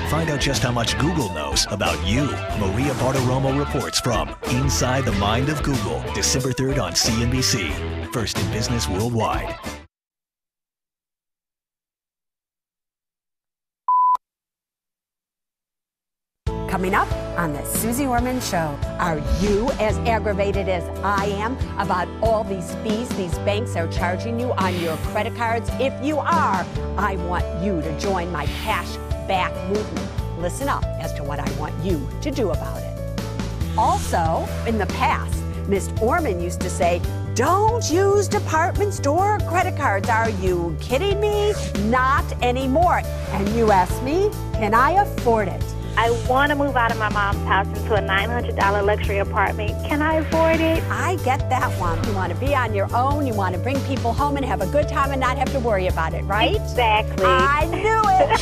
Find out just how much Google knows about you. Maria Bartiromo reports from Inside the Mind of Google, December 3rd on CNBC. First in business worldwide. Coming up on the Suze Orman Show, are you as aggravated as I am about all these fees these banks are charging you on your credit cards? If you are, I want you to join my cash back movement. Listen up as to what I want you to do about it. Also, in the past, Ms. Orman used to say, don't use department store credit cards. Are you kidding me? Not anymore. And you asked me, can I afford it? I want to move out of my mom's house into a $900 luxury apartment. Can I afford it? I get that one. You want to be on your own. You want to bring people home and have a good time and not have to worry about it, right? Exactly. I knew it.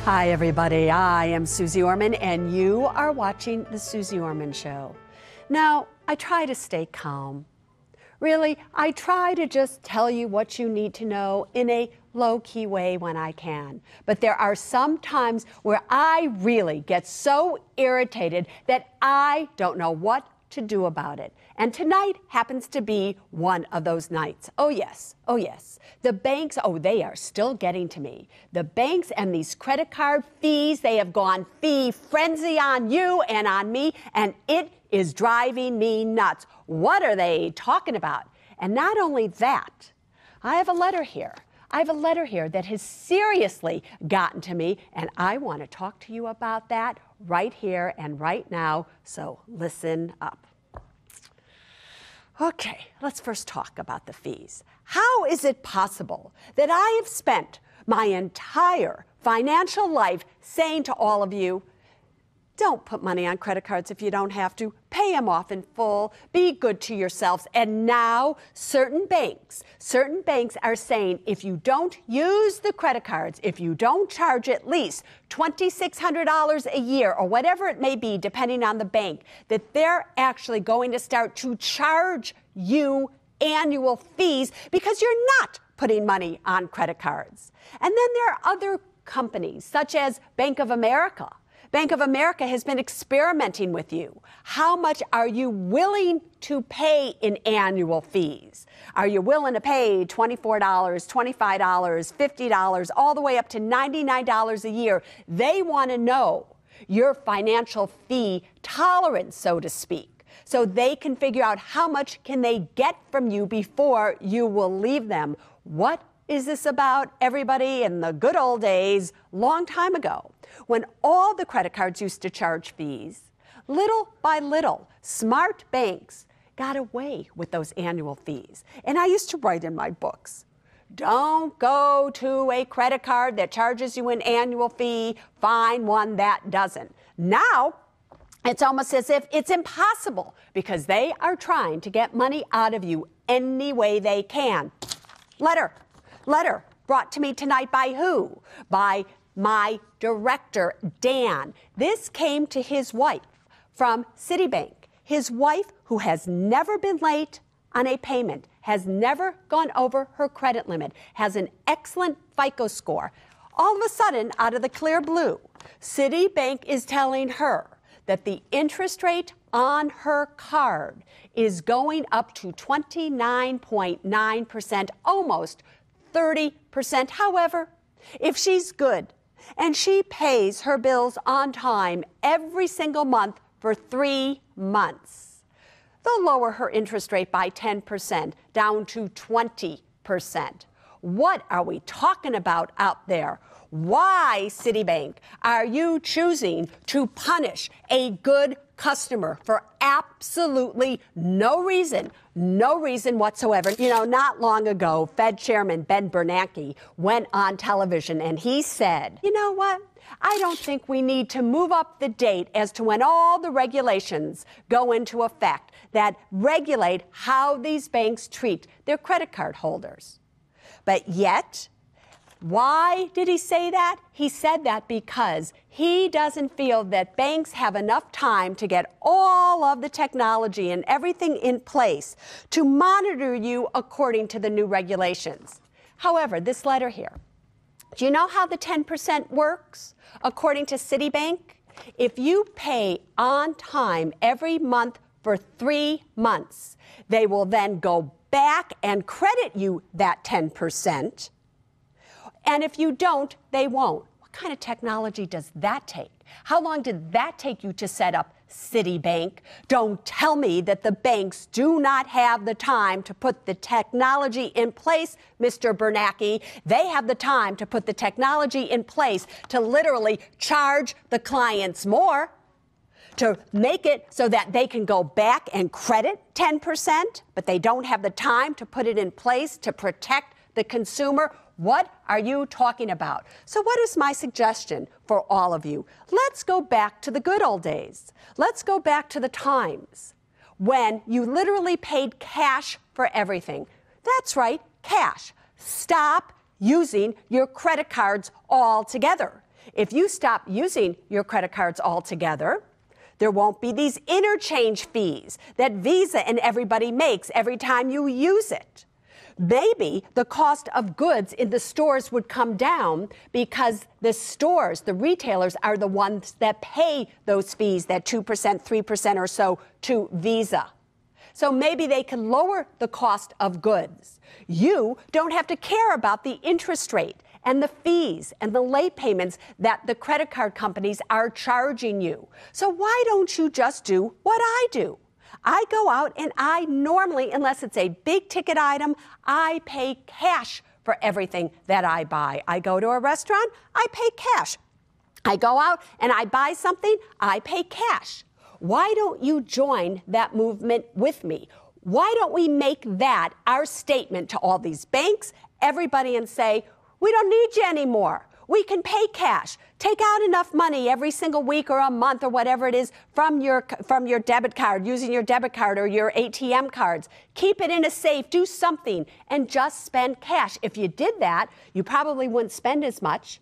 Hi, everybody. I am Suze Orman, and you are watching The Suze Orman Show. Now, I try to stay calm. Really, I try to just tell you what you need to know in a low-key way when I can. But there are some times where I really get so irritated that I don't know what to do about it. And tonight happens to be one of those nights. Oh, yes. Oh, yes. The banks, they are still getting to me. The banks and these credit card fees, they have gone fee frenzy on you and on me, and it is driving me nuts. What are they talking about? And not only that, I have a letter here. I have a letter here that has seriously gotten to me, and I want to talk to you about that right here and right now, so listen up. Okay, let's first talk about the fees. How is it possible that I have spent my entire financial life saying to all of you, don't put money on credit cards if you don't have to. Pay them off in full. Be good to yourselves. And now certain banks are saying if you don't use the credit cards, if you don't charge at least $2,600 a year or whatever it may be, depending on the bank, that they're actually going to start to charge you annual fees because you're not putting money on credit cards. And then there are other companies such as Bank of America. Bank of America has been experimenting with you. How much are you willing to pay in annual fees? Are you willing to pay $24, $25, $50, all the way up to $99 a year? They want to know your financial fee tolerance, so to speak, so they can figure out how much can they get from you before you will leave them. What is this about, everybody? In the good old days, long time ago, when all the credit cards used to charge fees, little by little, smart banks got away with those annual fees. And I used to write in my books, don't go to a credit card that charges you an annual fee, find one that doesn't. Now, it's almost as if it's impossible because they are trying to get money out of you any way they can. Letter brought to me tonight by who? By my director, Dan. This came to his wife from Citibank. His wife, who has never been late on a payment, has never gone over her credit limit, has an excellent FICO score. All of a sudden, out of the clear blue, Citibank is telling her that the interest rate on her card is going up to 29.9%, almost 30%. However, if she's good and she pays her bills on time every single month for 3 months, they'll lower her interest rate by 10% down to 20%. What are we talking about out there? Why, Citibank, are you choosing to punish a good customer for absolutely no reason whatsoever? You know, not long ago, Fed Chairman Ben Bernanke went on television and he said, you know what? I don't think we need to move up the date as to when all the regulations go into effect that regulate how these banks treat their credit card holders. But yet, Why did he say that? He said that because he doesn't feel that banks have enough time to get all of the technology and everything in place to monitor you according to the new regulations. However, this letter here, do you know how the 10% works? According to Citibank, if you pay on time every month for 3 months, they will then go back and credit you that 10%. And if you don't, they won't. What kind of technology does that take? How long did that take you to set up Citibank? Don't tell me that the banks do not have the time to put the technology in place, Mr. Bernanke. They have the time to put the technology in place to literally charge the clients more, to make it so that they can go back and credit 10%, but they don't have the time to put it in place to protect the consumer. What are you talking about? So what is my suggestion for all of you? Let's go back to the good old days. Let's go back to the times when you literally paid cash for everything. That's right, cash. Stop using your credit cards altogether. If you stop using your credit cards altogether, there won't be these interchange fees that Visa and everybody makes every time you use it. Maybe the cost of goods in the stores would come down because the stores, the retailers, are the ones that pay those fees, that 2%, 3% or so, to Visa. So maybe they can lower the cost of goods. You don't have to care about the interest rate and the fees and the late payments that the credit card companies are charging you. So why don't you just do what I do? I go out and I normally, unless it's a big ticket item, I pay cash for everything that I buy. I go to a restaurant, I pay cash. I go out and I buy something, I pay cash. Why don't you join that movement with me? Why don't we make that our statement to all these banks, everybody, and say, we don't need you anymore. We can pay cash. Take out enough money every single week or a month or whatever it is from your debit card, using your debit card or your ATM cards. Keep it in a safe, do something, and just spend cash. If you did that, you probably wouldn't spend as much,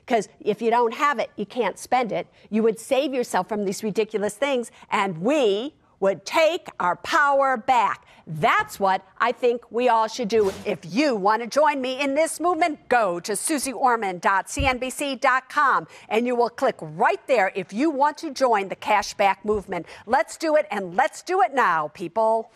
because if you don't have it, you can't spend it. You would save yourself from these ridiculous things, and we would take our power back. That's what I think we all should do. If you want to join me in this movement, go to susieorman.cnbc.com and you will click right there if you want to join the cashback movement. Let's do it, and let's do it now, people.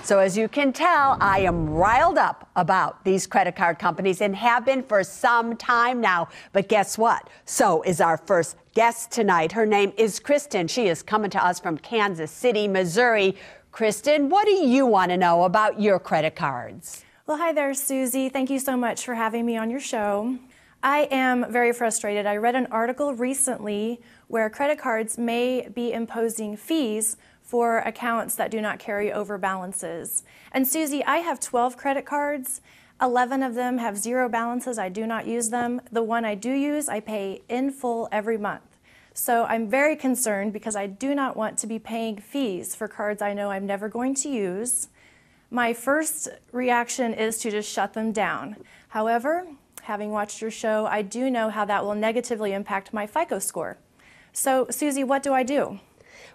So as you can tell, I am riled up about these credit card companies and have been for some time now. But guess what? So is our first guest tonight. Her name is Kristen. She is coming to us from Kansas City, Missouri. Kristen, what do you want to know about your credit cards? Well, hi there, Susie. Thank you so much for having me on your show. I am very frustrated. I read an article recently where credit cards may be imposing fees for accounts that do not carry over balances. And Susie, I have 12 credit cards. 11 of them have zero balances. I do not use them. The one I do use, I pay in full every month. So I'm very concerned because I do not want to be paying fees for cards I know I'm never going to use. My first reaction is to just shut them down. However, having watched your show, I do know how that will negatively impact my FICO score. So, Susie, what do I do?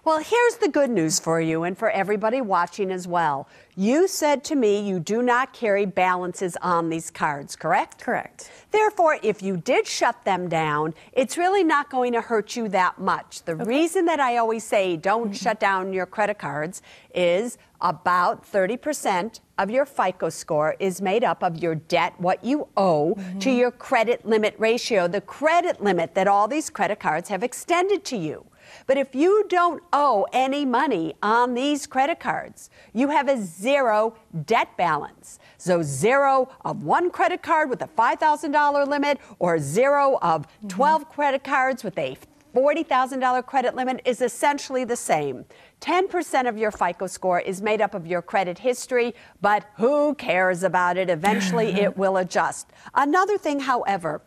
Well, here's the good news for you and for everybody watching as well. You said to me you do not carry balances on these cards, correct? Correct. Therefore, if you did shut them down, it's really not going to hurt you that much. The reason that I always say don't shut down your credit cards is about 30% of your FICO score is made up of your debt, what you owe, to your credit limit ratio, the credit limit that all these credit cards have extended to you. But if you don't owe any money on these credit cards, you have a zero debt balance. So zero of one credit card with a $5,000 limit or zero of 12 credit cards with a $40,000 credit limit is essentially the same. 10% of your FICO score is made up of your credit history, but who cares about it? Eventually it will adjust. Another thing, however,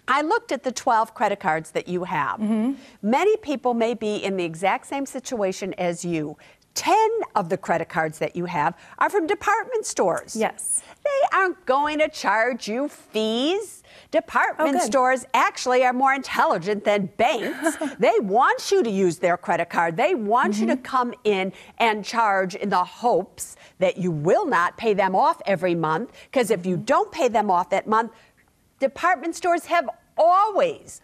I looked at the 12 credit cards that you have. Many people may be in the exact same situation as you. 10 of the credit cards that you have are from department stores. Yes. They aren't going to charge you fees. Department stores actually are more intelligent than banks. They want you to use their credit card. They want you to come in and charge in the hopes that you will not pay them off every month. Because if you don't pay them off that month, department stores have always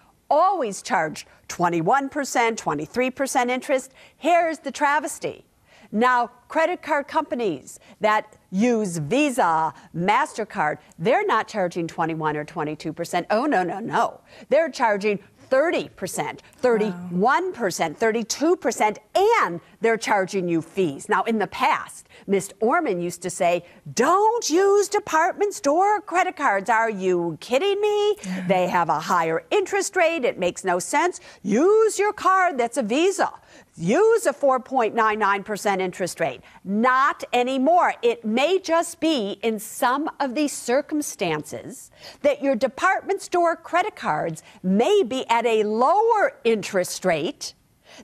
charged 21%, 23% interest. Here's the travesty. Now, credit card companies that use Visa, MasterCard, they're not charging 21 or 22%. Oh, no. They're charging 30%, 31%, 32%, and they're charging you fees. Now, in the past, Ms. Orman used to say, don't use department store credit cards. Are you kidding me? They have a higher interest rate. It makes no sense. Use your card that's a Visa. Use a 4.99% interest rate. Not anymore. It may just be in some of these circumstances that your department store credit cards may be at a lower interest rate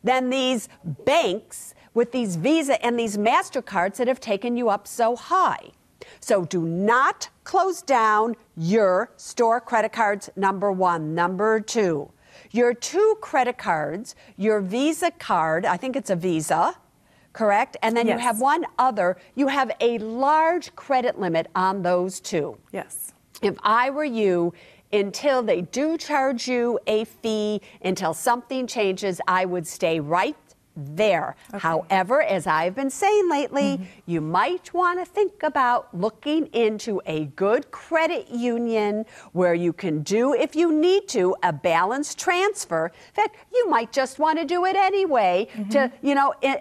than these banks with these Visa and these MasterCards that have taken you up so high. So do not close down your store credit cards, number one. Number two, your two credit cards, your Visa card, I think it's a Visa, correct? And then you have one other. You have a large credit limit on those two. Yes. If I were you, until they do charge you a fee, until something changes, I would stay right there. Okay. However, as I've been saying lately, you might want to think about looking into a good credit union where you can do, if you need to, a balance transfer. In fact, you might just want to do it anyway to,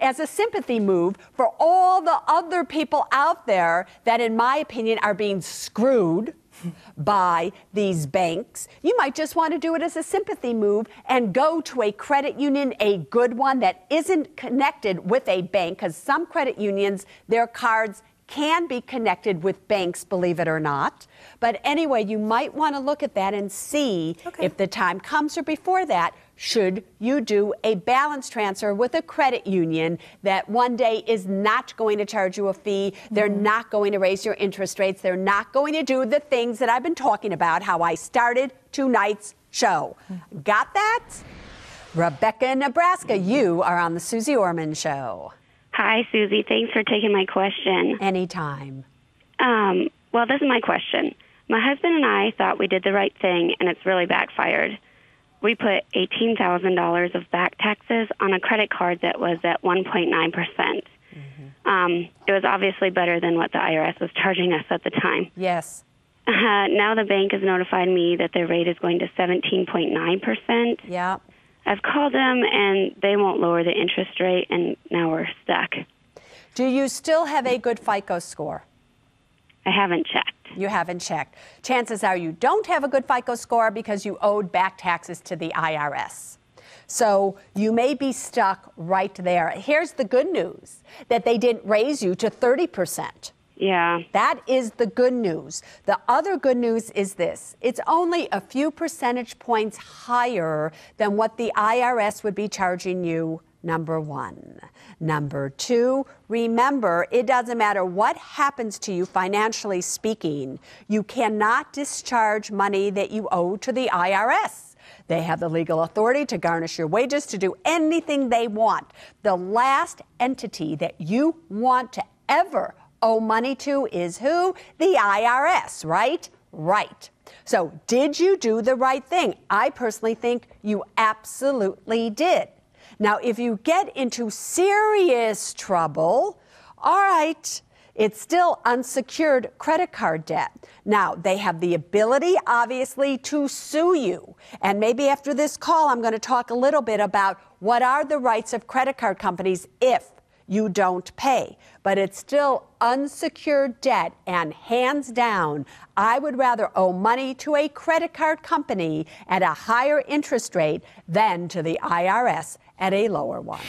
as a sympathy move for all the other people out there that, in my opinion, are being screwed by these banks. You might just want to do it as a sympathy move and go to a credit union, a good one that isn't connected with a bank, because some credit unions, their cards can be connected with banks, believe it or not. But anyway, you might want to look at that and see if the time comes or before that, should you do a balance transfer with a credit union that one day is not going to charge you a fee. They're not going to raise your interest rates. They're not going to do the things that I've been talking about, how I started tonight's show. Got that? Rebecca in Nebraska, you are on the Susie Orman Show. Hi, Susie. Thanks for taking my question. Anytime. Well, this is my question. My husband and I thought we did the right thing, and it's really backfired. We put $18,000 of back taxes on a credit card that was at 1.9%. It was obviously better than what the IRS was charging us at the time. Yes. Now the bank has notified me that their rate is going to 17.9%. Yeah. I've called them, and they won't lower the interest rate, and now we're stuck. Do you still have a good FICO score? I haven't checked. You haven't checked. Chances are you don't have a good FICO score because you owed back taxes to the IRS. So you may be stuck right there. Here's the good news, that they didn't raise you to 30%. Yeah. That is the good news. The other good news is this. It's only a few percentage points higher than what the IRS would be charging you, number one. Number two, remember, it doesn't matter what happens to you financially speaking, you cannot discharge money that you owe to the IRS. They have the legal authority to garnish your wages, to do anything they want. The last entity that you want to ever owe money to is who? The IRS, right? Right. So did you do the right thing? I personally think you absolutely did. Now, if you get into serious trouble, all right, it's still unsecured credit card debt. Now, they have the ability, obviously, to sue you. And maybe after this call, I'm going to talk a little bit about what are the rights of credit card companies if you don't pay. But it's still unsecured debt, and hands down, I would rather owe money to a credit card company at a higher interest rate than to the IRS at a lower one. All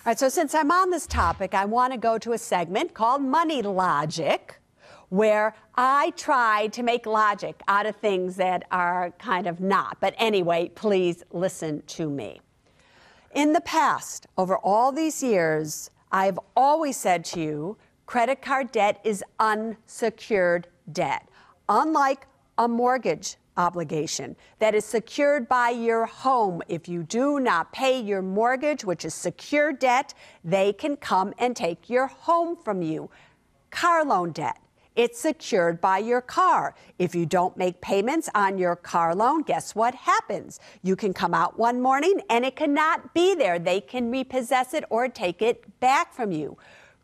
right, so since I'm on this topic, I want to go to a segment called Money Logic, where I try to make logic out of things that are kind of not. But anyway, please listen to me. In the past, over all these years, I've always said to you, credit card debt is unsecured debt, unlike a mortgage obligation that is secured by your home. If you do not pay your mortgage, which is secure debt, they can come and take your home from you. Car loan debt, it's secured by your car. If you don't make payments on your car loan, guess what happens? You can come out one morning and it cannot be there. They can repossess it or take it back from you.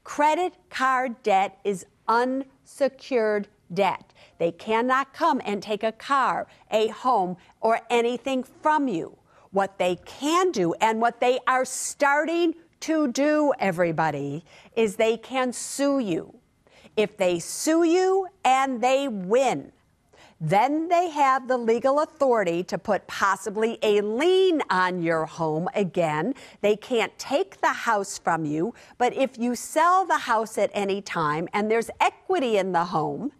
Credit card debt is unsecured debt. They cannot come and take a car, a home, or anything from you. What they can do, and what they are starting to do, everybody, is they can sue you. If they sue you and they win, then they have the legal authority to put possibly a lien on your home again. They can't take the house from you, but if you sell the house at any time and there's equity in the home,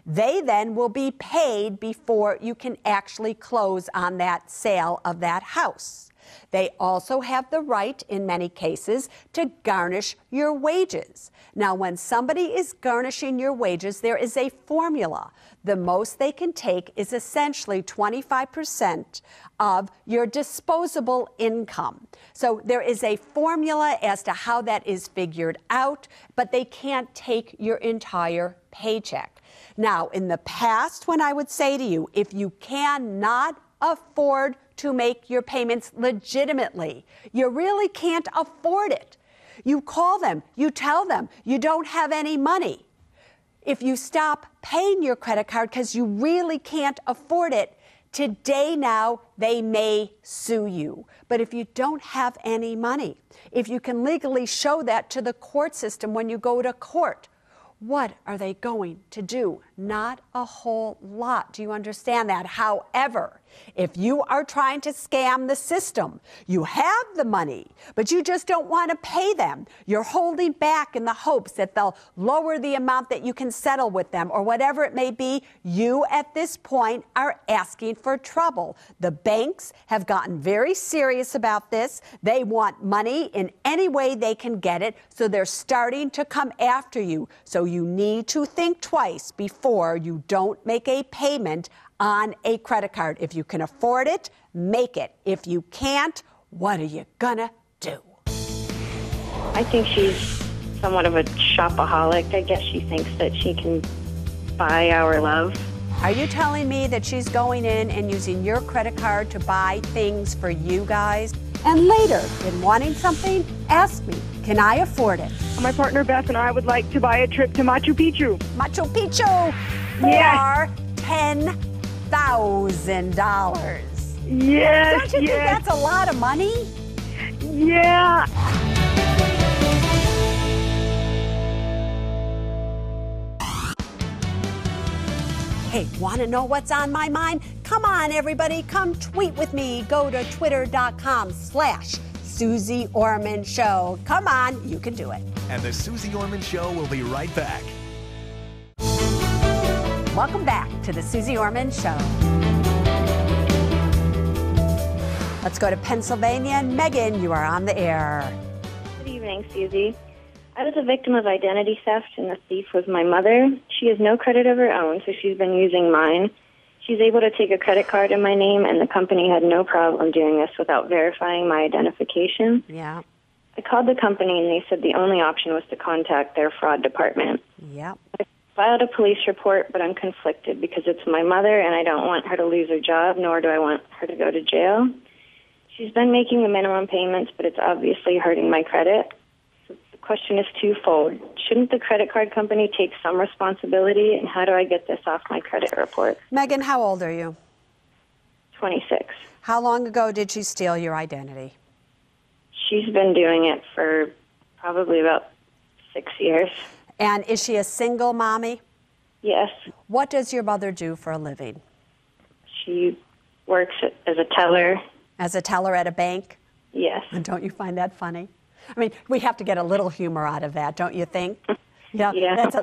they then will be paid before you can actually close on that sale of that house. They also have the right, in many cases, to garnish your wages. Now, when somebody is garnishing your wages, there is a formula. The most they can take is essentially 25% of your disposable income. So there is a formula as to how that is figured out, but they can't take your entire paycheck. Now, in the past, when I would say to you, if you cannot afford to make your payments legitimately, you really can't afford it. You call them, you tell them you don't have any money. If you stop paying your credit card because you really can't afford it, today now they may sue you. But if you don't have any money, if you can legally show that to the court system when you go to court, what are they going to do? Not a whole lot. Do you understand that? However, if you are trying to scam the system, you have the money, but you just don't want to pay them. You're holding back in the hopes that they'll lower the amount that you can settle with them or whatever it may be. You at this point are asking for trouble. The banks have gotten very serious about this. They want money in any way they can get it, so they're starting to come after you. So you need to think twice before you don't make a payment on a credit card. If you can afford it, make it. If you can't, what are you gonna do? I think she's somewhat of a shopaholic. I guess she thinks that she can buy our love. Are you telling me that she's going in and using your credit card to buy things for you guys? And later, in wanting something, ask me, can I afford it? My partner Beth and I would like to buy a trip to Machu Picchu. Machu Picchu for $10,000. Yes, Don't you think that's a lot of money? Yeah. Hey, want to know what's on my mind? Come on, everybody, come tweet with me. Go to twitter.com/Susie Orman Show. Come on, you can do it. And the Susie Orman Show will be right back. Welcome back to the Susie Orman Show. Let's go to Pennsylvania. Megan, you are on the air. Good evening, Susie. I was a victim of identity theft, and the thief was my mother. She has no credit of her own, so she's been using mine. She's able to take a credit card in my name, and the company had no problem doing this without verifying my identification. Yeah. I called the company, and they said the only option was to contact their fraud department. Yeah. I filed a police report, but I'm conflicted because it's my mother, and I don't want her to lose her job, nor do I want her to go to jail. She's been making the minimum payments, but it's obviously hurting my credit. So the question is twofold. Shouldn't the credit card company take some responsibility, and how do I get this off my credit report? Megan, how old are you? 26. How long ago did she steal your identity? She's been doing it for probably about 6 years. And is she a single mommy? Yes. What does your mother do for a living? She works as a teller. As a teller at a bank? Yes. And don't you find that funny? I mean, we have to get a little humor out of that, don't you think? Yeah.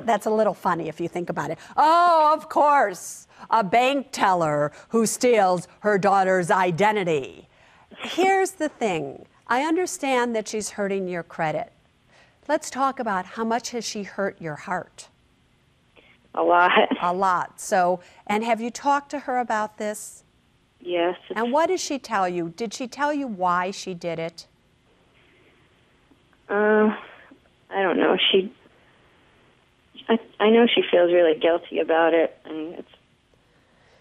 That's a little funny if you think about it. Oh, of course, a bank teller who steals her daughter's identity. Here's the thing. I understand that she's hurting your credit. let's talk about how much has she hurt your heart? A lot. A lot. So, and have you talked to her about this? Yes. And what did she tell you? Did she tell you why she did it? I don't know. I know she feels really guilty about it, and it's,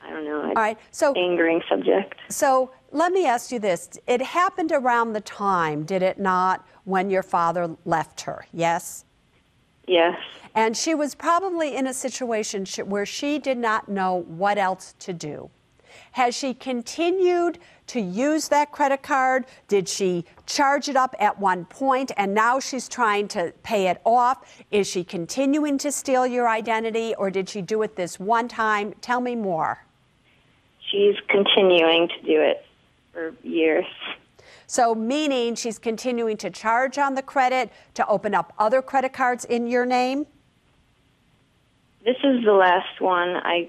I don't know. It's all right. So, angering subject. So let me ask you this. It happened around the time, did it not, when your father left her, yes? Yes. And she was probably in a situation where she did not know what else to do. Has she continued to use that credit card? Did she charge it up at one point and now she's trying to pay it off? Is she continuing to steal your identity, or did she do it this one time? Tell me more. She's continuing to do it for years. So meaning she's continuing to charge on the credit to open up other credit cards in your name? This is the last one. I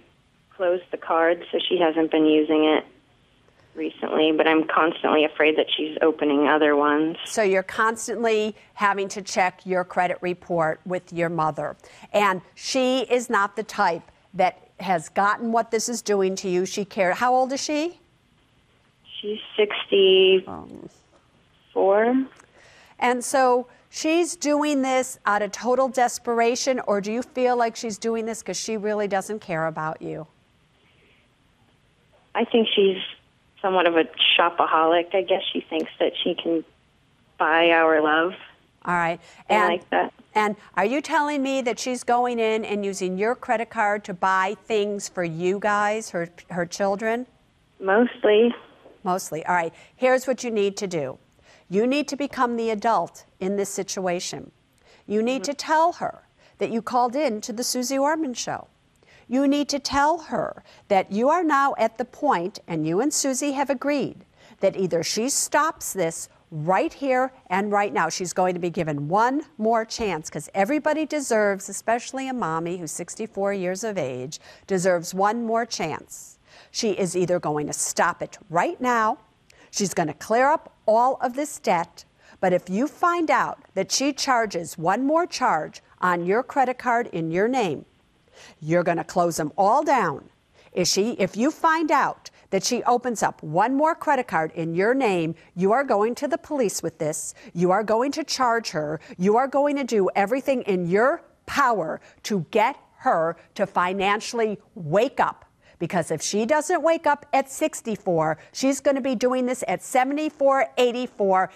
closed the card, so she hasn't been using it recently, but I'm constantly afraid that she's opening other ones. So you're constantly having to check your credit report with your mother. And she is not the type that has gotten what this is doing to you. She cared. How old is she? She's 64. And so she's doing this out of total desperation, or do you feel like she's doing this because she really doesn't care about you? I think she's somewhat of a shopaholic. I guess she thinks that she can buy our love. All right. And like that. And are you telling me that she's going in and using your credit card to buy things for you guys, her children? Mostly. Mostly. All right. Here's what you need to do. You need to become the adult in this situation. You need to tell her that you called in to the Susie Orman Show. You need to tell her that you are now at the point, and you and Susie have agreed, that either she stops this right here and right now. She's going to be given one more chance, because everybody deserves, especially a mommy who's 64 years of age, deserves one more chance. She is either going to stop it right now, she's going to clear up all of this debt, but if you find out that she charges one more charge on your credit card in your name, you're going to close them all down. If you find out that she opens up one more credit card in your name, you are going to the police with this. You are going to charge her. You are going to do everything in your power to get her to financially wake up. Because if she doesn't wake up at 64, she's going to be doing this at 74, 84,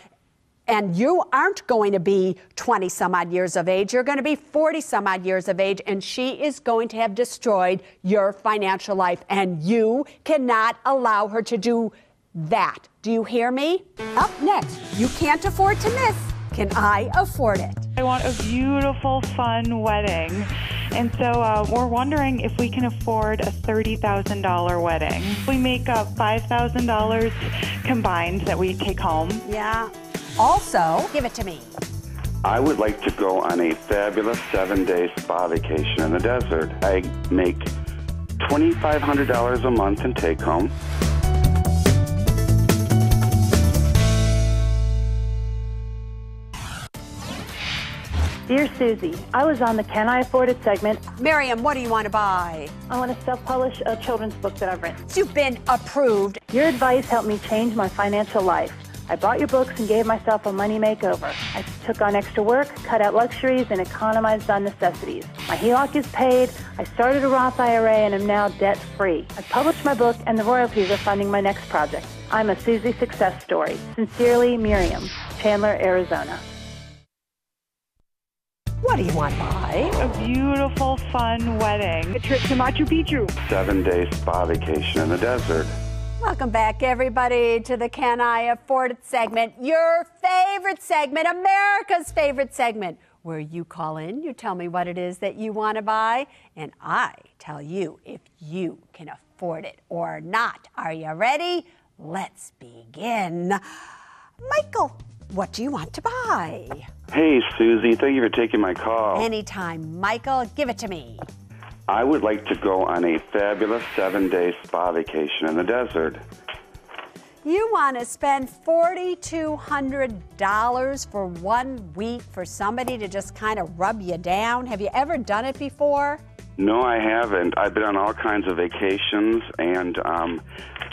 and you aren't going to be 20 some odd years of age. You're going to be 40 some odd years of age, and she is going to have destroyed your financial life, and you cannot allow her to do that. Do you hear me? Up next, you can't afford to miss. Can I afford it? I want a beautiful, fun wedding. And so we're wondering if we can afford a $30,000 wedding. We make up $5,000 combined that we take home. Yeah. Also, give it to me. I would like to go on a fabulous 7-day spa vacation in the desert. I make $2,500 a month in take home. Dear Susie, I was on the Can I Afford It segment. Miriam, what do you want to buy? I want to self-publish a children's book that I've written. You've been approved. Your advice helped me change my financial life. I bought your books and gave myself a money makeover. I took on extra work, cut out luxuries, and economized on necessities. My HELOC is paid, I started a Roth IRA, and am now debt-free. I published my book, and the royalties are funding my next project. I'm a Susie success story. Sincerely, Miriam, Chandler, Arizona. What do you want to buy? A beautiful, fun wedding. A trip to Machu Picchu. 7-day spa vacation in the desert. Welcome back, everybody, to the Can I Afford It segment, your favorite segment, America's favorite segment, where you call in, you tell me what it is that you want to buy, and I tell you if you can afford it or not. Are you ready? Let's begin. Michael, what do you want to buy? Hey, Susie, thank you for taking my call. Anytime, Michael, give it to me. I would like to go on a fabulous 7-day spa vacation in the desert. You want to spend $4,200 for 1 week for somebody to just kind of rub you down? Have you ever done it before? No, I haven't. I've been on all kinds of vacations, and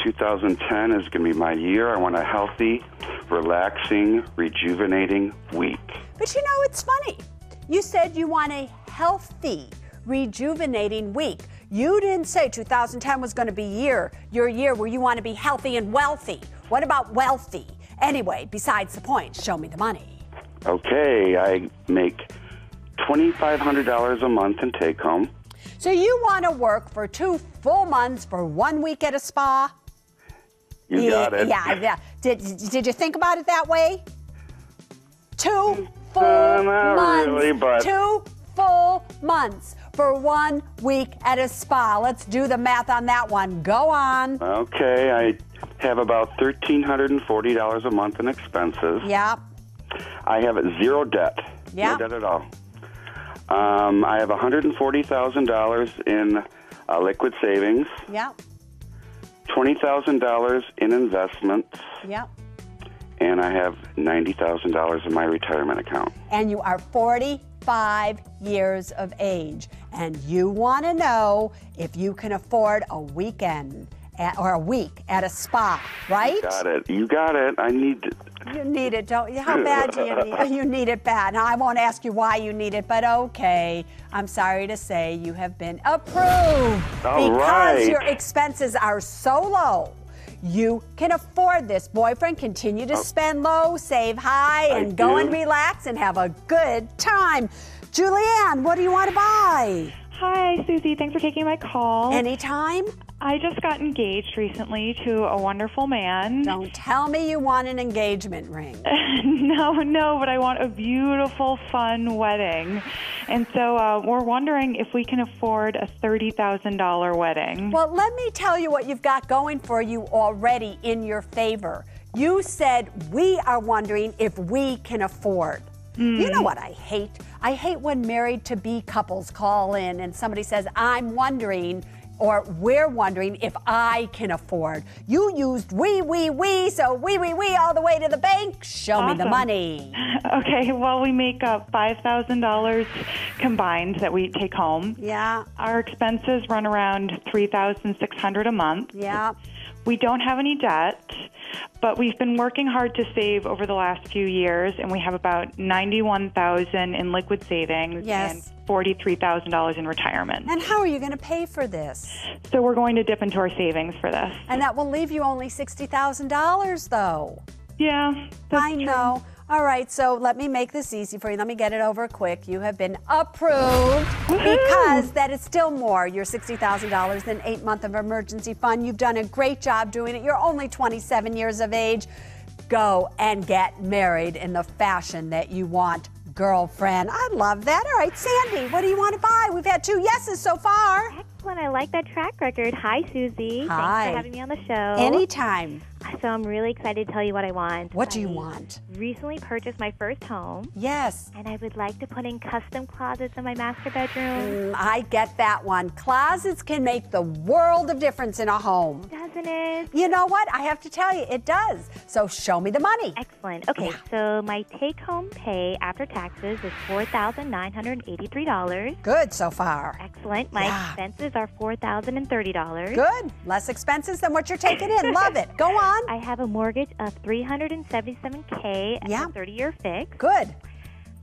2010 is going to be my year. I want a healthy, relaxing, rejuvenating week. But you know, it's funny. You said you want a healthy, rejuvenating week. You didn't say 2010 was going to be your year where you want to be healthy and wealthy. What about wealthy? Anyway, besides the point, show me the money. Okay, I make $2,500 a month in take home. So you want to work for 2 full months for 1 week at a spa? You got it. Yeah. Did you think about it that way? 2 full not months. really, but 2 full months for 1 week at a spa. Let's do the math on that one. Go on. Okay, I have about $1,340 a month in expenses. Yeah. I have 0 debt. Yeah. No debt at all. I have $140,000 in liquid savings. Yeah. $20,000 in investments. Yeah. And I have $90,000 in my retirement account. And you are 45 years of age. And you want to know if you can afford a weekend or a week at a spa, right? You got it. I need it. You need it, don't you? How bad do you need it? You need it bad. Now, I won't ask you why you need it, but okay. I'm sorry to say you have been approved. Because your expenses are so low. You can afford this. Boyfriend, continue to spend low, save high, and go and relax and have a good time. Julianne, what do you want to buy? Hi, Susie. Thanks for taking my call. Anytime. I just got engaged recently to a wonderful man. Don't tell me you want an engagement ring. No, but I want a beautiful, fun wedding. And so we're wondering if we can afford a $30,000 wedding. Well, let me tell you what you've got going for you already in your favor. You said we are wondering if we can afford. You know what I hate? I hate when married-to-be couples call in and somebody says, I'm wondering, or we're wondering if I can afford. You used we, so we all the way to the bank. Show me the money. Okay, well, we make up $5,000 combined that we take home. Yeah. Our expenses run around $3,600 a month. Yeah. We don't have any debt, but we've been working hard to save over the last few years, and we have about $91,000 in liquid savings and $43,000 in retirement. And how are you going to pay for this? So we're going to dip into our savings for this. And that will leave you only $60,000, though. Yeah, I know. All right, so let me make this easy for you. Let me get it over quick. You have been approved because that is still more, your $60,000 than 8 months of emergency fund. You've done a great job doing it. You're only 27 years of age. Go and get married in the fashion that you want, girlfriend. I love that. All right, Sandy, what do you want to buy? We've had 2 yeses so far. Excellent. I like that track record. Hi, Susie. Hi. Thanks for having me on the show. Anytime. So I'm really excited to tell you what I want. What do you want? Recently purchased my first home. Yes. And I would like to put in custom closets in my master bedroom. I get that one. Closets can make the world of difference in a home. Doesn't it? You know what? I have to tell you, it does. So show me the money. Excellent. Okay, so my take-home pay after taxes is $4,983. Good so far. Excellent. My expenses are $4,030. Good. Less expenses than what you're taking in. Love it. Go on. I have a mortgage of $377K at a 30-year fix. Good.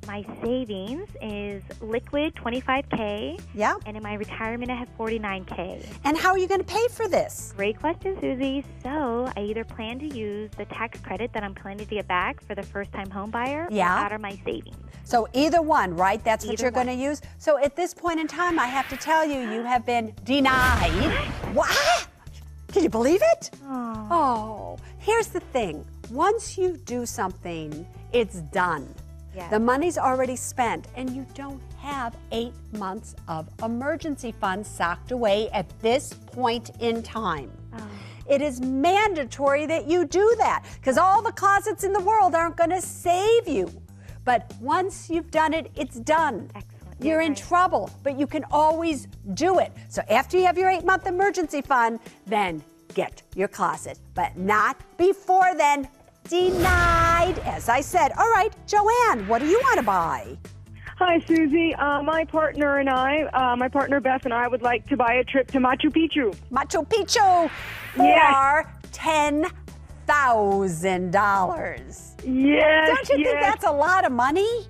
My savings is liquid $25K. Yeah. And in my retirement, I have $49K. And how are you going to pay for this? Great question, Susie. So I either plan to use the tax credit that I'm planning to get back for the first-time home buyer or out of my savings. So either one, right? That's what you're going to use? So at this point in time, I have to tell you, you have been denied. What? Can you believe it? Oh, here's the thing. Once you do something, it's done. Yeah. The money's already spent, and you don't have 8 months of emergency funds socked away at this point in time. It is mandatory that you do that, because all the closets in the world aren't going to save you. But once you've done it, it's done. Excellent. You're in trouble, but you can always do it. So after you have your 8-month emergency fund, then get your closet, but not before then. Denied, as I said. All right, Joanne, what do you want to buy? Hi, Susie. My partner Beth and I would like to buy a trip to Machu Picchu. Machu Picchu for $10,000. Yes. Don't you think that's a lot of money?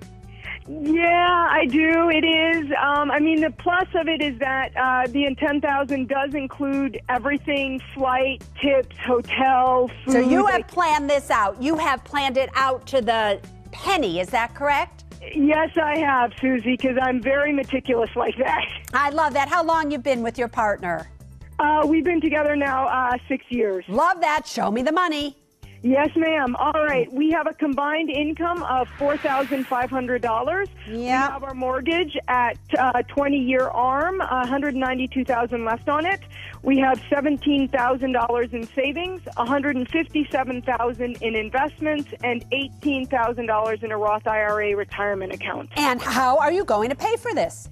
Yeah, I do. It is. I mean, the plus of it is that the $10,000 does include everything: flight, tips, hotel, food. So you have planned this out. You have planned it out to the penny. Is that correct? Yes, I have, Susie, because I'm very meticulous like that. I love that. How long you been with your partner? We've been together now 6 years. Love that. Show me the money. Yes, ma'am. All right. We have a combined income of $4,500. Yeah. We have our mortgage at 20-year ARM, $192,000 left on it. We have $17,000 in savings, $157,000 in investments, and $18,000 in a Roth IRA retirement account. And how are you going to pay for this?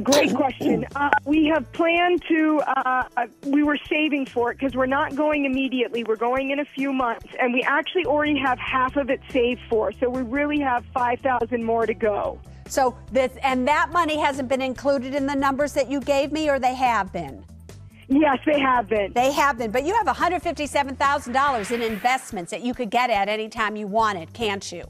Great question. We have planned to, we were saving for it because we're not going immediately. We're going in a few months, and we actually already have half of it saved for. So we really have $5,000 more to go. So and that money hasn't been included in the numbers that you gave me, or they have been? Yes, they have been. They have been. But you have $157,000 in investments that you could get at any time you wanted, can't you?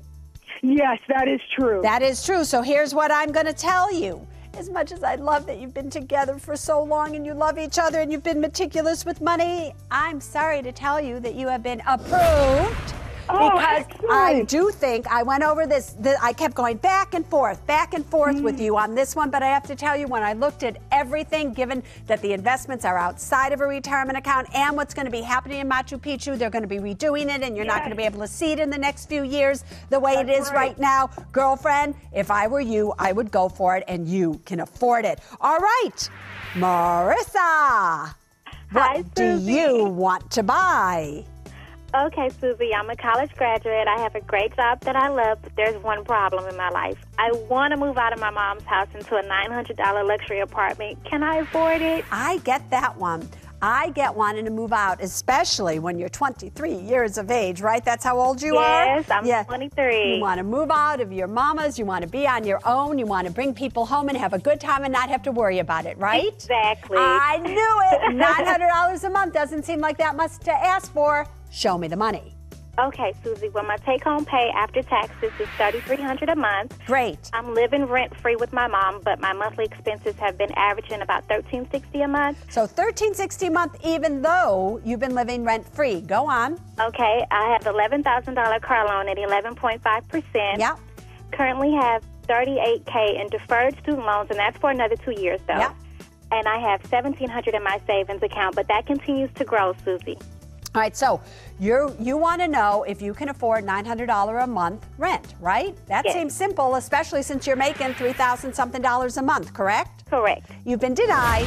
Yes, that is true. That is true. So here's what I'm going to tell you. As much as I love that you've been together for so long and you love each other and you've been meticulous with money, I'm sorry to tell you that you have been approved. Because I do think, I went over this, I kept going back and forth with you on this one, but I have to tell you, when I looked at everything, given that the investments are outside of a retirement account and what's going to be happening in Machu Picchu, they're going to be redoing it and you're not going to be able to see it in the next few years the way it is right now. Girlfriend, if I were you, I would go for it, and you can afford it. All right, Marissa, what do you want to buy? Okay, Susie, I'm a college graduate. I have a great job that I love, but there's one problem in my life. I want to move out of my mom's house into a $900 luxury apartment. Can I afford it? I get that one. I get wanting to move out, especially when you're 23 years of age, right? That's how old you are? Yes, I'm 23. You want to move out of your mama's. You want to be on your own. You want to bring people home and have a good time and not have to worry about it, right? Exactly. I knew it. $900 a month doesn't seem like that much to ask for. Show me the money. Okay, Susie, well, my take-home pay after taxes is $3,300 a month. Great. I'm living rent-free with my mom, but my monthly expenses have been averaging about $1,360 a month. So $1,360 a month, even though you've been living rent-free. Go on. Okay, I have $11,000 car loan at 11.5%. Yeah. Currently have $38K in deferred student loans, and that's for another 2 years, though. Yeah. And I have $1,700 in my savings account, but that continues to grow, Susie. All right, so you want to know if you can afford $900 a month rent, right? That seems simple, especially since you're making $3,000-something a month, correct? Correct. You've been denied,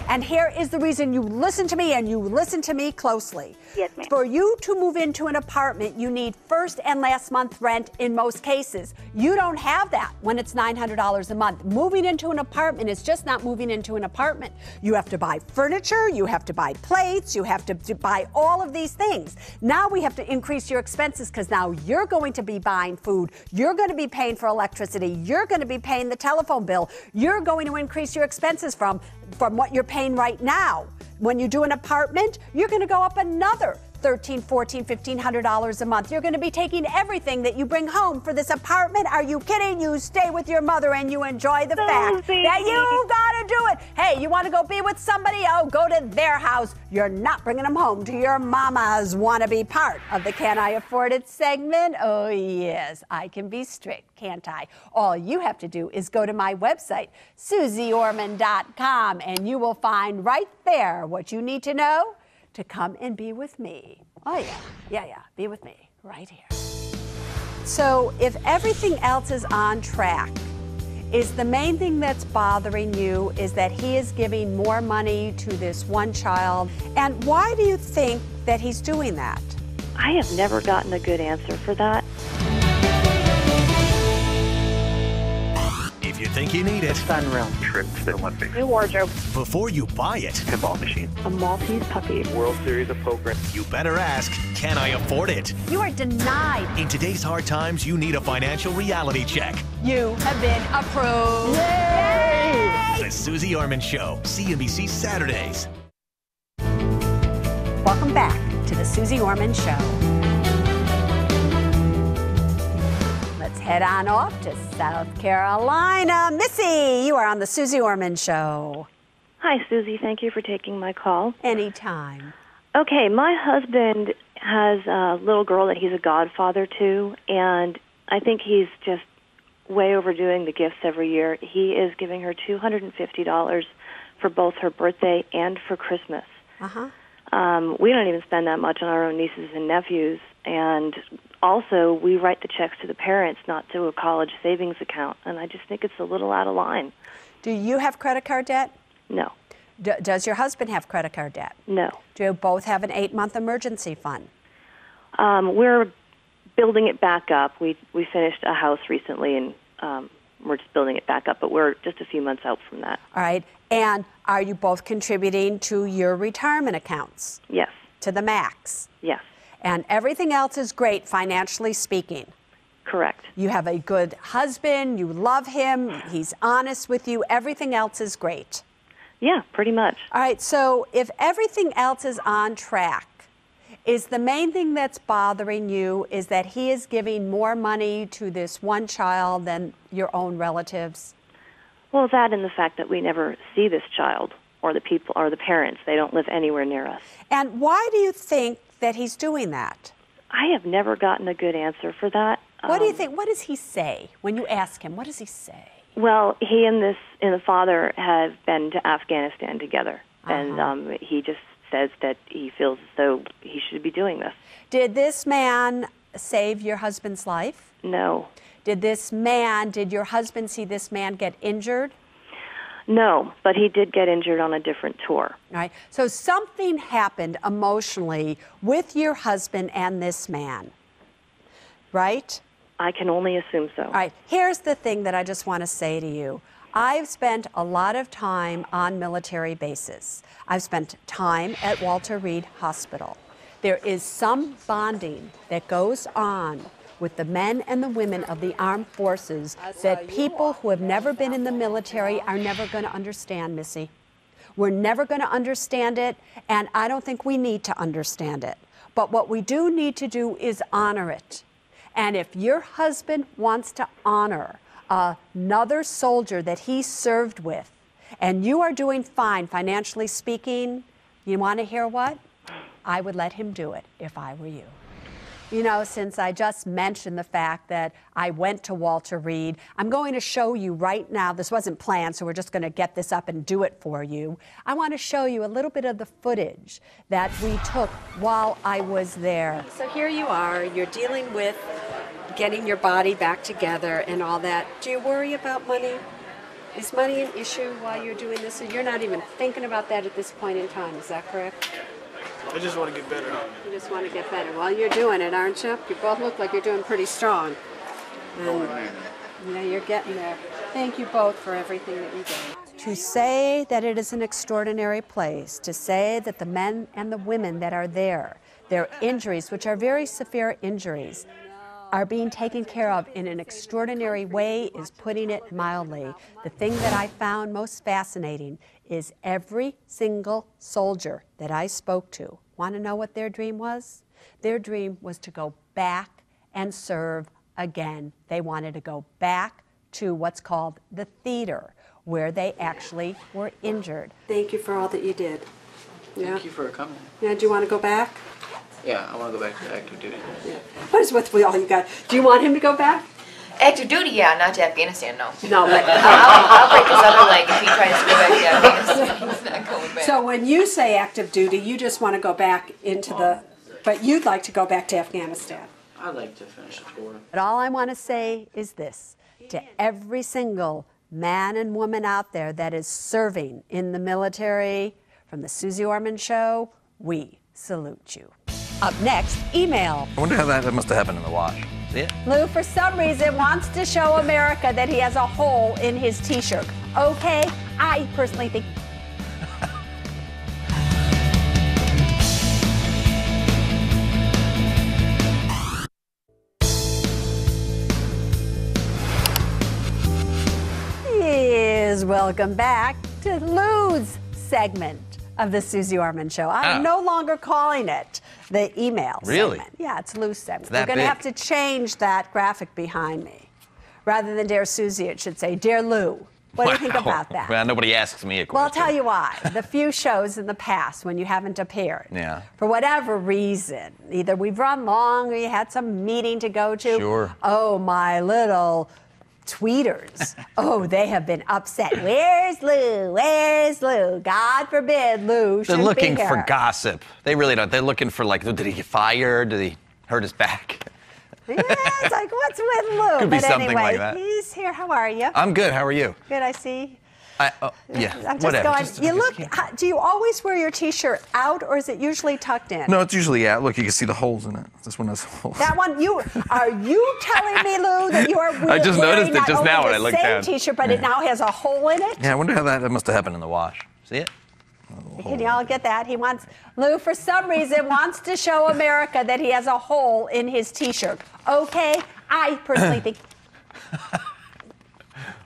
and here is the reason. You listen to me, and you listen to me closely. Yes, ma'am. For you to move into an apartment, you need first and last month rent in most cases. You don't have that when it's $900 a month. Moving into an apartment is just not moving into an apartment. You have to buy furniture, you have to buy plates, you have to buy all of these things. Now we have to increase your expenses because now you're going to be buying food, you're going to be paying for electricity, you're going to be paying the telephone bill, you're going to increase your expenses from what you're paying right now. When you do an apartment, you're going to go up another $1,300, $1,400, $1,500 a month. You're going to be taking everything that you bring home for this apartment. Are you kidding? You stay with your mother and you enjoy the fact that you got to do it. Hey, you want to go be with somebody? Oh, go to their house. You're not bringing them home to your mama's. Want to be part of the Can I Afford It segment? Oh, yes, I can be strict, can't I? All you have to do is go to my website, SusieOrman.com, and you will find right there what you need to know to come and be with me. Oh, yeah, be with me right here. So if everything else is on track, is the main thing that's bothering you is that he is giving more money to this one child? And why do you think that he's doing that? I have never gotten a good answer for that. If you think you need it. Sunroom. Trip to the Olympics. New wardrobe. Before you buy it, Pinball machine. A Maltese puppy. World Series of Poker. you better ask, can I afford it? You are denied. In today's hard times, you need a financial reality check. You have been approved. Yay! The Susie Orman Show, CNBC Saturdays. Welcome back to the Susie Orman Show. Let's head on off to South Carolina. Missy, you are on the Susie Orman Show. Hi, Susie. Thank you for taking my call. Anytime. Okay, my husband has a little girl that he's a godfather to, and I think he's just way overdoing the gifts every year. He is giving her $250 for both her birthday and for Christmas. Uh-huh. We don't even spend that much on our own nieces and nephews, and also we write the checks to the parents, not to a college savings account, and I just think it's a little out of line. Do you have credit card debt? No. Does your husband have credit card debt? No. Do you both have an 8-month emergency fund? We're building it back up. We finished a house recently, and we're just building it back up, but we're just a few months out from that. All right. And are you both contributing to your retirement accounts? Yes. To the max? Yes. And everything else is great, financially speaking? Correct. You have a good husband, you love him, he's honest with you, everything else is great? Yeah, pretty much. All right, so if everything else is on track, is the main thing that's bothering you is that he is giving more money to this one child than your own relatives? Well, that and the fact that we never see this child or the people or the parents. They don't live anywhere near us. And why do you think that he's doing that? I have never gotten a good answer for that. What do you think? What does he say when you ask him? What does he say? Well, he and the father have been to Afghanistan together, and he just says that he feels as though he should be doing this. Did this man save your husband's life? No. Did your husband see this man get injured? No, but he did get injured on a different tour. All right. So something happened emotionally with your husband and this man, right? I can only assume so. All right. Here's the thing that I just want to say to you. I've spent a lot of time on military bases. I've spent time at Walter Reed Hospital. There is some bonding that goes on with the men and the women of the armed forces that people who have never been in the military are never going to understand, Missy. We're never going to understand it, and I don't think we need to understand it. But what we do need to do is honor it. And if your husband wants to honor another soldier that he served with, and you are doing fine financially speaking, you want to hear what? I would let him do it if I were you. You know, since I just mentioned the fact that I went to Walter Reed, I'm going to show you right now, this wasn't planned, so we're just going to get this up and do it for you. I want to show you a little bit of the footage that we took while I was there. So here you are, you're dealing with getting your body back together and all that. Do you worry about money? Is money an issue while you're doing this? So you're not even thinking about that at this point in time, is that correct? I just want to get better. You just want to get better. Well, you're doing it, aren't you? You both look like you're doing pretty strong. And, yeah, you're getting there. Thank you both for everything that you do. To say that it is an extraordinary place, to say that the men and the women that are there, their injuries, which are very severe injuries, are being taken care of in an extraordinary way is putting it mildly. The thing that I found most fascinating is every single soldier that I spoke to, want to know what their dream was? Their dream was to go back and serve again. They wanted to go back to what's called the theater, where they actually were injured. Thank you for all that you did. Thank you for coming. Yeah, do you want to go back? Yeah, I want to go back to active duty. Yeah. What is with all you got? Do you want him to go back? Active duty, yeah, not to Afghanistan, no. No, but I'll break his other leg if he tries to go back to Afghanistan. He's not going back. So when you say active duty, you just want to go back into but you'd like to go back to Afghanistan. I'd like to finish the tour. But all I want to say is this, to every single man and woman out there that is serving in the military, from the Susie Orman Show, we salute you. Up next, email. I wonder how that must have happened in the wash. See it? Lou, for some reason, wants to show America that he has a hole in his T-shirt. Okay, I personally think. Welcome back to Lou's segment of the Susie Orman Show. I'm no longer calling it the email segment. Yeah, it's Lou's segment. We're going to have to change that graphic behind me. Rather than Dear Susie, it should say Dear Lou. What do you think about that? Well, nobody asks me a question. Well, I'll tell you why. The few shows in the past when you haven't appeared, for whatever reason, either we've run long or you had some meeting to go to. Sure. Oh, my little tweeters. Oh, they have been upset. Where's Lou? Where's Lou? God forbid Lou should be here. They're looking for gossip. They really don't. They're looking for, like, did he get fired? Did he hurt his back? Yeah, it's like, what's with Lou? Could be but something anyway, like that. He's here. How are you? I'm good. How are you? Good, I see. Yeah, I'm just whatever. going, do you always wear your T-shirt out, or is it usually tucked in? No, it's usually out. Look, you can see the holes in it. This one has holes. That one, are you telling me, Lou, that you are I just noticed it just now when I looked down. the same T-shirt, but it now has a hole in it? Yeah, I wonder how that must have happened in the wash. See it? Can y'all get that? Lou, for some reason, wants to show America that he has a hole in his T-shirt. Okay, I personally think.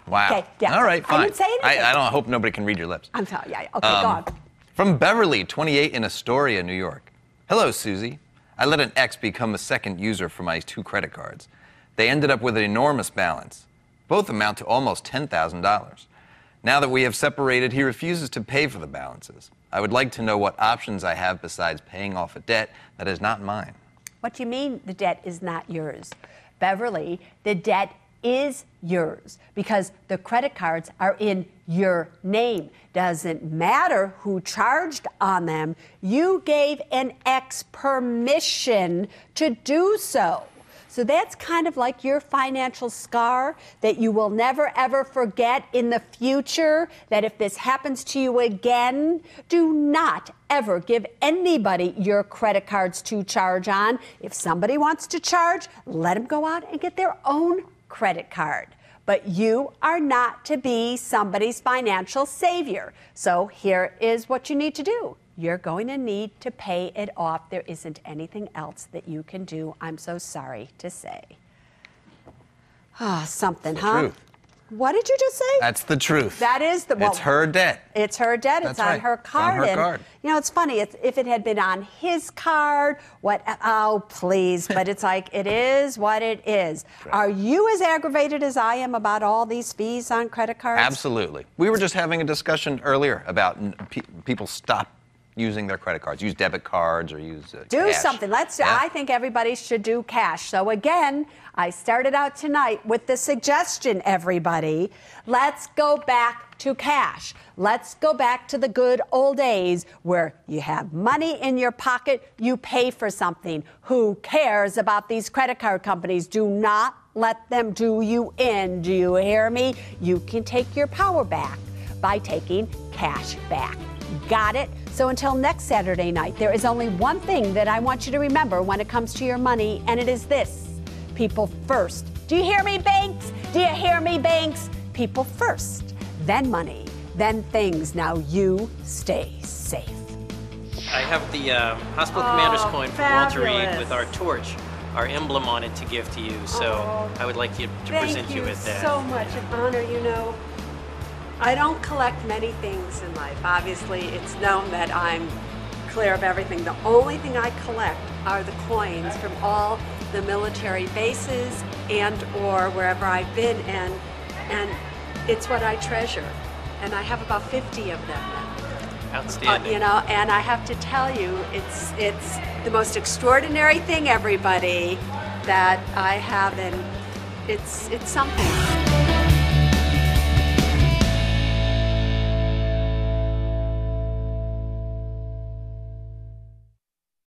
Wow. Okay, yeah. All right, fine. I didn't say anything. I don't hope nobody can read your lips. I'm telling you. Okay, go on. From Beverly, 28, in Astoria, New York. Hello, Susie. I let an ex become a second user for my 2 credit cards. They ended up with an enormous balance. Both amount to almost $10,000. Now that we have separated, he refuses to pay for the balances. I would like to know what options I have besides paying off a debt that is not mine. What do you mean the debt is not yours? Beverly, the debt is yours because the credit cards are in your name. Doesn't matter who charged on them. You gave an ex permission to do so. So that's kind of like your financial scar that you will never, ever forget in the future, that if this happens to you again, do not ever give anybody your credit cards to charge on. If somebody wants to charge, let them go out and get their own credit card. But you are not to be somebody's financial savior. So here is what you need to do. You're going to need to pay it off. There isn't anything else that you can do, I'm so sorry to say. Something, huh? Truth. What did you just say? That's the truth. That is the... It's her debt. It's her debt. That's it's on right. her card. It's on her card. You know, it's funny. If it had been on his card, oh, please. But it's like, it is what it is. Right. Are you as aggravated as I am about all these fees on credit cards? Absolutely. We were just having a discussion earlier about people stop using their credit cards, use debit cards or use do cash. Something. I think everybody should do cash. So again, I started out tonight with the suggestion, everybody, let's go back to cash. Let's go back to the good old days where you have money in your pocket, you pay for something. Who cares about these credit card companies? Do not let them do you in. Do you hear me? You can take your power back by taking cash back. Got it? So until next Saturday night, there is only one thing that I want you to remember when it comes to your money, and it is this: people first. Do you hear me, banks? Do you hear me, banks? People first, then money, then things. Now you stay safe. I have the Hospital Commander's coin from Walter Reed with our torch, our emblem on it to give to you. So I would like you to present you with that. Thank you so much. An honor, you know. I don't collect many things in life. Obviously, it's known that I'm clear of everything. The only thing I collect are the coins from all the military bases and or wherever I've been, and it's what I treasure. And I have about 50 of them now. Outstanding. You know, and I have to tell you, it's the most extraordinary thing, everybody, that I have, and it's something.